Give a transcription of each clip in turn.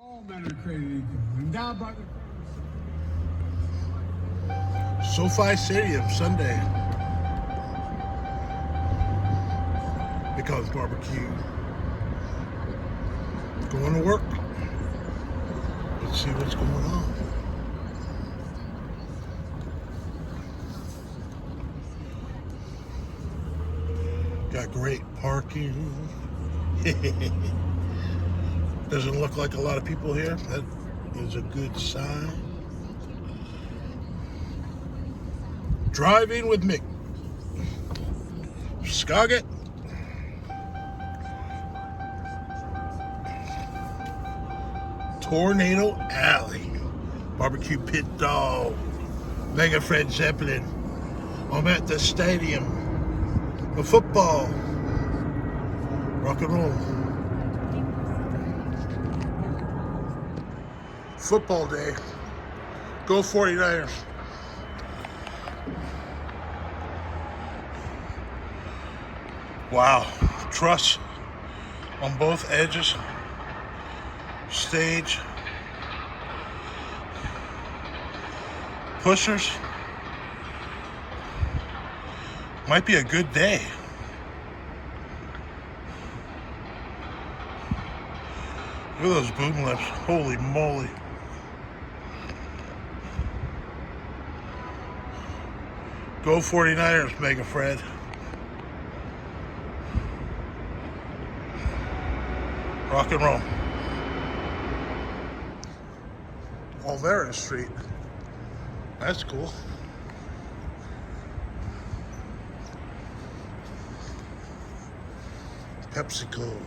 All men are created equal. Endowed by the SoFi Stadium, Sunday. Because barbecue. Going to work. Let's see what's going on. Got great parking. Doesn't look like a lot of people here. That is a good sign. Driving with Mick. Skagit. Tornado Alley. Barbecue Pit Dog. Mega Fred Zeppelin. I'm at the stadium. The football. Rock and roll. Football day. Go 49ers. Wow. Truss on both edges. Stage. Pushers. Might be a good day. Look at those boom lifts. Holy moly. Go 49ers, Mega Fred. Rock and roll. Olvera Street. That's cool. PepsiCo.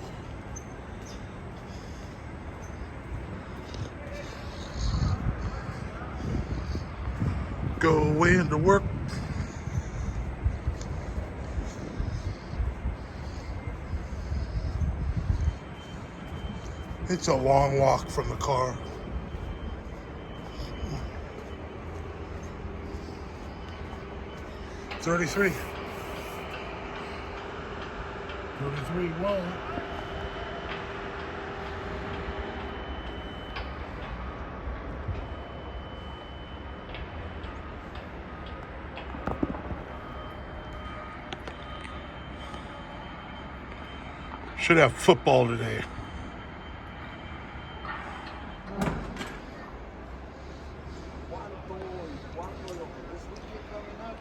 Go away into work. It's a long walk from the car. $33. Whoa. Should have football today.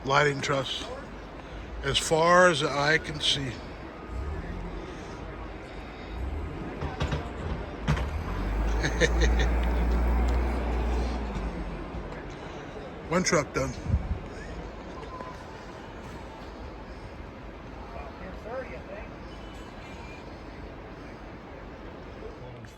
Lighting truss. As far as the eye can see. One truck done.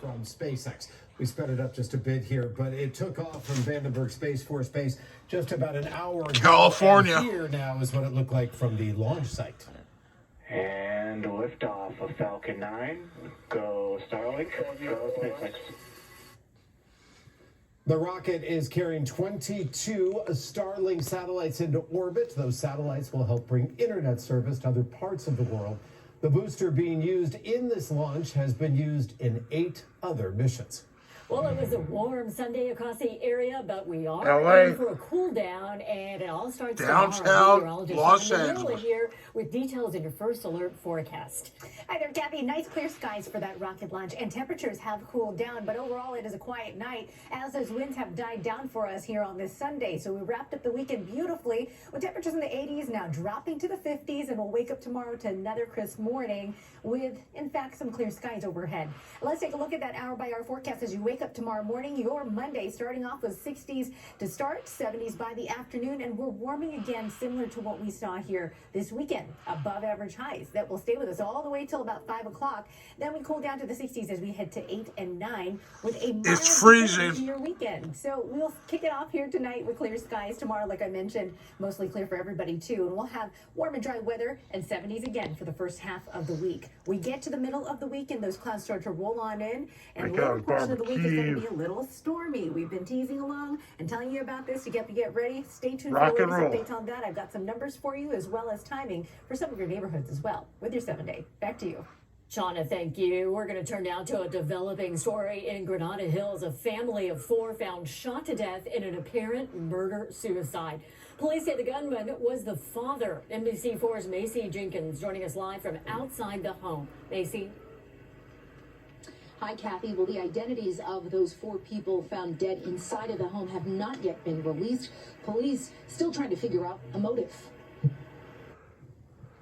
From SpaceX. We sped it up just a bit here, but it took off from Vandenberg Space Force Base just about an hour ago. California. And here now is what it looked like from the launch site. And liftoff of Falcon 9. Go Starlink. Go SpaceX. The rocket is carrying 22 Starlink satellites into orbit. Those satellites will help bring internet service to other parts of the world. The booster being used in this launch has been used in 8 other missions. Well, it was a warm Sunday across the area, but we are LA. in for a cool down, and it all starts Downtown tomorrow. Los Angeles Angeles. here with details in your first alert forecast. Hi there, Kathy. Nice clear skies for that rocket launch, and temperatures have cooled down, but overall it is a quiet night as those winds have died down for us here on this Sunday. So we wrapped up the weekend beautifully with temperatures in the 80s, now dropping to the 50s, and we'll wake up tomorrow to another crisp morning with, in fact, some clear skies overhead. Let's take a look at that hour-by-hour forecast as you wake up tomorrow morning. Your Monday starting off with 60s to start, 70s by the afternoon, and we're warming again, similar to what we saw here this weekend. Above average highs that will stay with us all the way till about 5 o'clock. Then we cool down to the 60s as we head to 8 and 9 with a mild freezing. to your weekend. So we'll kick it off here tonight with clear skies. Tomorrow, like I mentioned, mostly clear for everybody too. And we'll have warm and dry weather and 70s again for the first half of the week. We get to the middle of the week and those clouds start to roll on in. And the lower portion of the week is going to be a little stormy. We've been teasing along and telling you about this to get ready. Stay tuned for the latest updates on that. I've got some numbers for you as well as timing for some of your neighborhoods as well with your 7-day. Back to you. Shauna, thank you. We're going to turn now to a developing story in Granada Hills. A family of 4 found shot to death in an apparent murder-suicide. Police say the gunman was the father. NBC4's Macy Jenkins joining us live from outside the home. Macy. Hi, Kathy. Well, the identities of those 4 people found dead inside of the home have not yet been released. Police still trying to figure out a motive.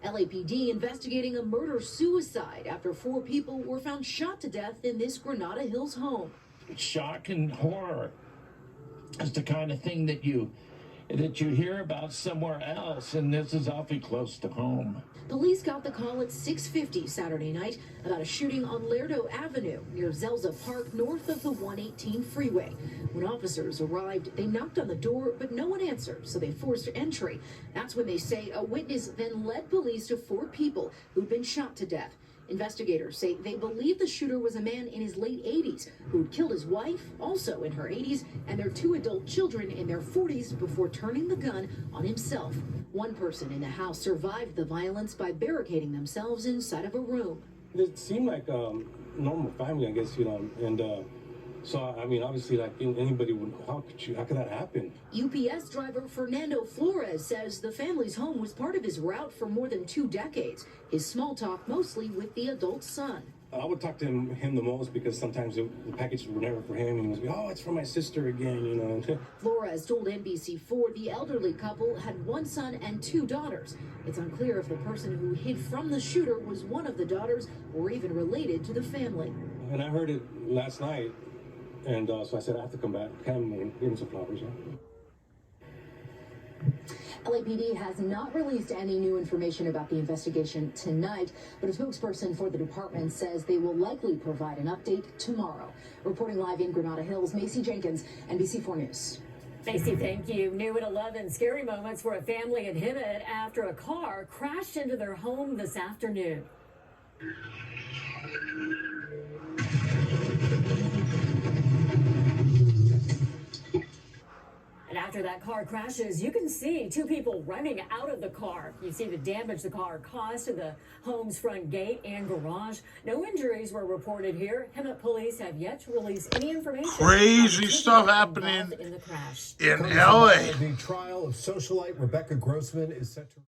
LAPD investigating a murder-suicide after 4 people were found shot to death in this Granada Hills home. Shock and horror is the kind of thing that you hear about somewhere else, and this is awfully close to home. Police got the call at 6:50 Saturday night about a shooting on Lerdo Avenue near Zelza Park, north of the 118 freeway. When officers arrived, they knocked on the door, but no one answered, so they forced entry. That's when they say a witness then led police to 4 people who'd been shot to death. Investigators say they believe the shooter was a man in his late 80s who'd killed his wife, also in her 80s, and their 2 adult children in their 40s before turning the gun on himself. One person in the house survived the violence by barricading themselves inside of a room. It seemed like a normal family, I guess, and so, I mean, obviously, like anybody would, how could that happen? UPS driver Fernando Flores says the family's home was part of his route for more than 2 decades. His small talk mostly with the adult son. I would talk to him the most because sometimes the packages were never for him, and he was like, oh, it's for my sister again, Flores told NBC4 the elderly couple had 1 son and 2 daughters. It's unclear if the person who hid from the shooter was one of the daughters or even related to the family. And I heard it last night. And so I said, I have to come back, come and give him some flowers. LAPD has not released any new information about the investigation tonight, but a spokesperson for the department says they will likely provide an update tomorrow. Reporting live in Granada Hills, Macy Jenkins, NBC4 News. Macy, thank you. New at 11, scary moments for a family in Hemet after a car crashed into their home this afternoon. And after that car crashes, you can see 2 people running out of the car. You see the damage the car caused to the home's front gate and garage. No injuries were reported here. Hemet police have yet to release any information. Crazy stuff happening in the crash. in LA. The trial of socialite Rebecca Grossman is set to